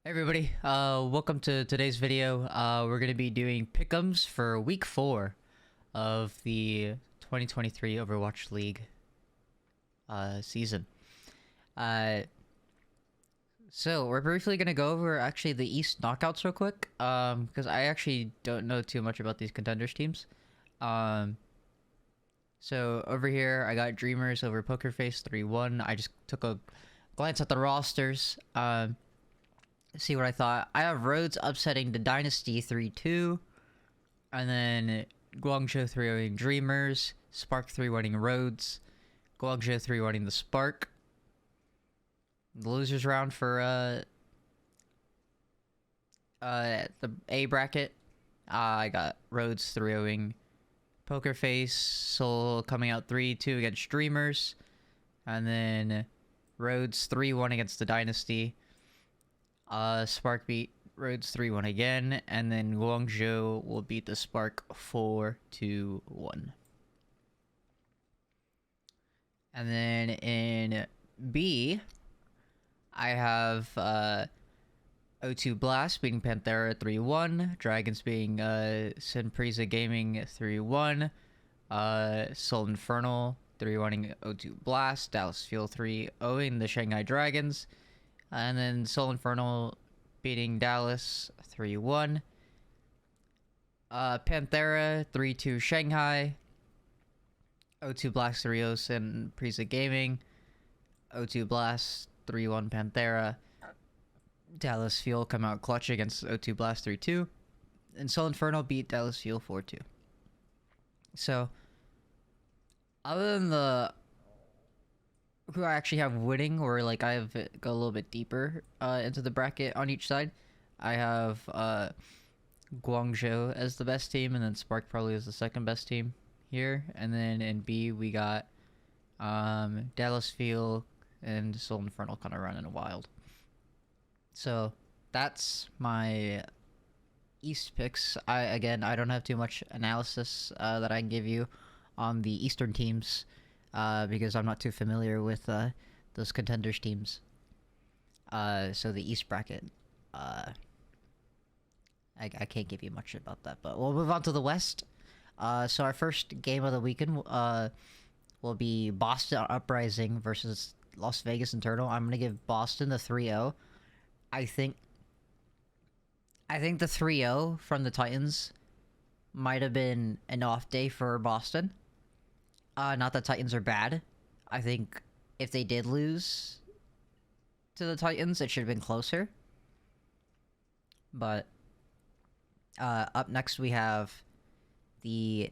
Hey everybody, welcome to today's video. We're going to be doing pick'ems for week 4 of the 2023 Overwatch League season. Uh, so we're briefly going to go over actually the East knockouts real quick, because I actually don't know too much about these contenders teams. So over here I got Dreamers over Poker Face 3-1. I just took a glance at the rosters. See what I thought. I have Rhodes upsetting the Dynasty 3-2. And then Guangzhou 3-0ing Dreamers. Spark 3-1ing Rhodes. Guangzhou 3-1ing the Spark. The losers round for the A bracket. I got Rhodes 3-0ing Poker Face. Seoul coming out 3-2 against Dreamers. And then Rhodes 3-1 against the Dynasty. Spark beat Rhodes 3-1 again, and then Guangzhou will beat the Spark 4-1. And then in B, I have O2 Blast beating Panthera 3-1, Dragons beating Sunpresa Gaming 3-1, Soul Infernal 3-1ing O2 Blast, Dallas Fuel 3-0ing the Shanghai Dragons. And then Soul Infernal beating Dallas 3-1. Panthera 3-2 Shanghai. O2 Blast 3-0 Sunpresa Gaming. O2 Blast 3-1 Panthera. Dallas Fuel come out clutch against O2 Blast 3-2. And Soul Infernal beat Dallas Fuel 4-2. So, other than the who I actually have winning, or like I have go a little bit deeper into the bracket on each side, I have Guangzhou as the best team, and then Spark probably is the second best team here. And then in B we got Dallas Fuel and Soul Infernal kind of running wild. So that's my East picks. I don't have too much analysis that I can give you on the Eastern teams. Because I'm not too familiar with those contenders teams. So the East bracket, I can't give you much about that. But we'll move on to the West. So our first game of the weekend will be Boston Uprising versus Las Vegas Internal. I'm gonna give Boston the 3-0. I think the 3-0 from the Titans might have been an off day for Boston. Not that Titans are bad. I think if they did lose to the Titans, it should have been closer. But up next we have the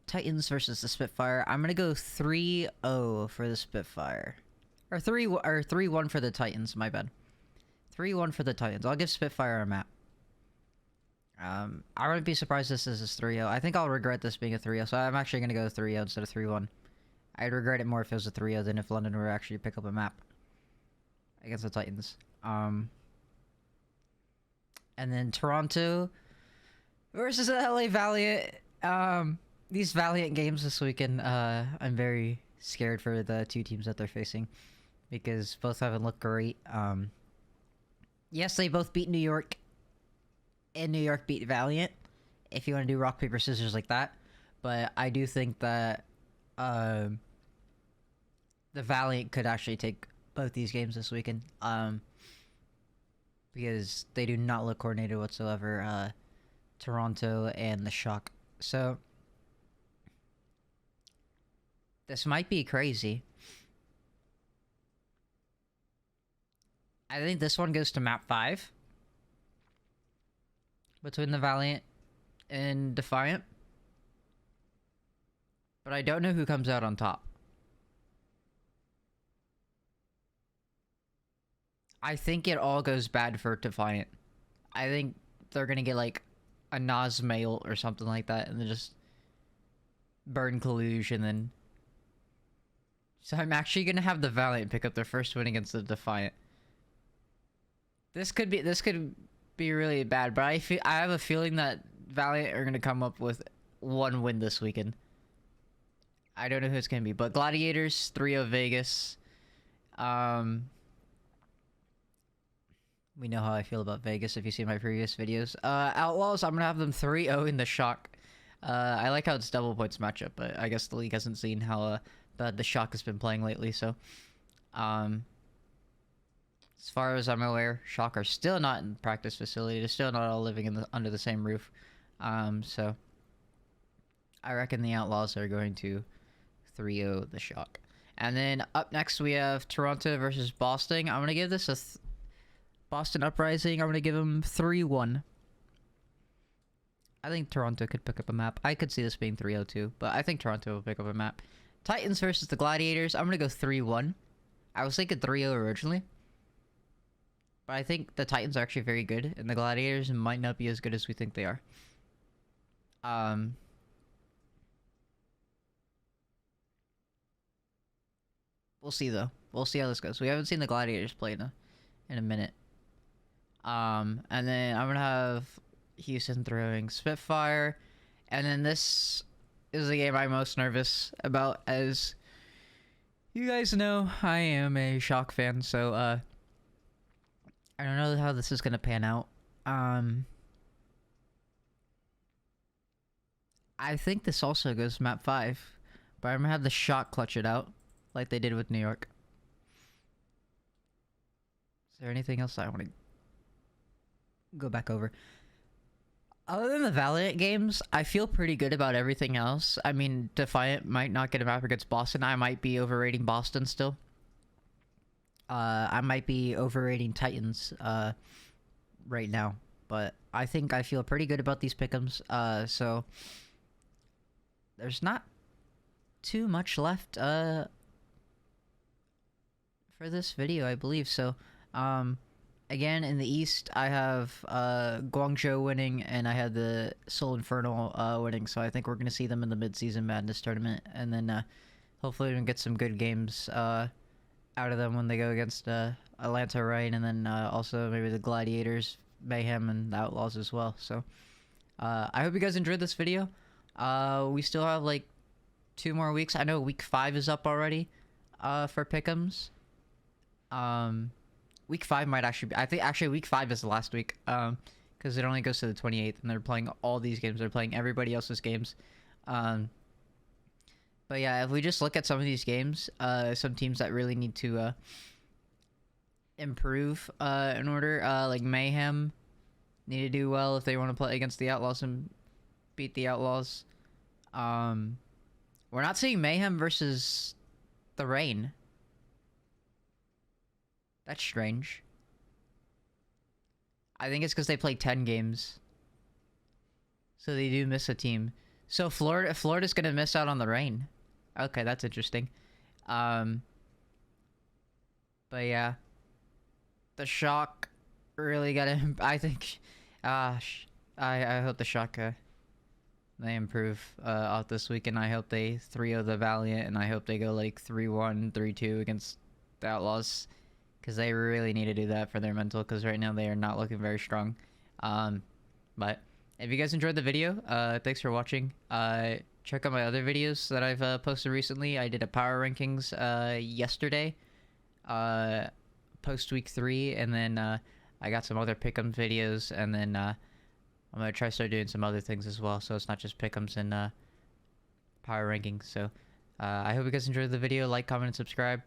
Titans versus the Spitfire. I'm gonna go 3-0 for the Spitfire, or 3-1 for the Titans. My bad. 3-1 for the Titans. I'll give Spitfire a map. I wouldn't be surprised if this is 3-0. I think I'll regret this being a 3-0, so I'm actually going to go 3-0 instead of 3-1. I'd regret it more if it was a 3-0 than if London were to actually pick up a map against the Titans. And then Toronto versus the LA Valiant. These Valiant games this weekend, I'm very scared for the two teams that they're facing, because both haven't looked great. Yes, they both beat New York, and New York beat Valiant, if you want to do rock, paper, scissors like that. But I do think that the Valiant could actually take both these games this weekend. Because they do not look coordinated whatsoever, Toronto and the Shock. So this might be crazy. I think this one goes to map 5. Between the Valiant and Defiant. But I don't know who comes out on top. I think it all goes bad for Defiant. I think they're gonna get like a Nazmail or something like that, and then just burn Kaluge, and then... So I'm actually gonna have the Valiant pick up their first win against the Defiant. This could be really bad, but I have a feeling that Valiant are gonna come up with one win this weekend. I don't know who it's gonna be, but Gladiators 3-0 Vegas. We know how I feel about Vegas if you see my previous videos. Outlaws, I'm gonna have them 3-0 in the Shock. I like how it's double points matchup, but I guess the league hasn't seen how bad the Shock has been playing lately, so... as far as I'm aware, Shock are still not in the practice facility. They're still not all living under the same roof. So... I reckon the Outlaws are going to 3-0 the Shock. And then up next we have Toronto versus Boston. I'm gonna give this a... Boston Uprising, I'm going to give them 3-1. I think Toronto could pick up a map. I could see this being 3-0-2, but I think Toronto will pick up a map. Titans versus the Gladiators, I'm going to go 3-1. I was thinking 3-0 originally. But I think the Titans are actually very good, and the Gladiators might not be as good as we think they are. We'll see, though. We'll see how this goes. We haven't seen the Gladiators play in a minute. And then I'm gonna have Houston throwing Spitfire, and then this is the game I'm most nervous about. As you guys know, I am a Shock fan, so I don't know how this is gonna pan out. I think this also goes map 5, but I'm gonna have the Shock clutch it out, like they did with New York. Is there anything else I want to go back over? Other than the Valiant games, I feel pretty good about everything else. I mean, Defiant might not get a map against Boston. I might be overrating Boston still. I might be overrating Titans right now, but I think I feel pretty good about these pick'ems. So there's not too much left for this video, I believe. So again, in the East, I have Guangzhou winning, and I had the Seoul Infernal winning, so I think we're going to see them in the Mid-Season Madness tournament, and then hopefully we can get some good games out of them when they go against Atlanta Reign, and then also maybe the Gladiators, Mayhem, and the Outlaws as well. So I hope you guys enjoyed this video. We still have like 2 more weeks. I know week 5 is up already for pick'ems. Week 5 might actually be... I think actually week 5 is the last week. Because it only goes to the 28th, and they're playing all these games. They're playing everybody else's games. But yeah, if we just look at some of these games, some teams that really need to improve in order, like Mayhem need to do well if they want to play against the Outlaws and beat the Outlaws. We're not seeing Mayhem versus the Reign. That's strange. I think it's because they play 10 games. So they do miss a team. So Florida's gonna miss out on the Reign. Okay, that's interesting. But yeah. The Shock really got to... I think... I hope the Shock... they improve out this week, and I hope they 3-0 the Valiant, and I hope they go like 3-1, 3-2 against the Outlaws. Because they really need to do that for their mental, because right now they are not looking very strong. But if you guys enjoyed the video, thanks for watching. Check out my other videos that I've posted recently. I did a power rankings yesterday, post week 3, and then I got some other pick'em videos, and then I'm gonna try to start doing some other things as well, so it's not just pick'ems and power rankings. So I hope you guys enjoyed the video. Like, comment, and subscribe.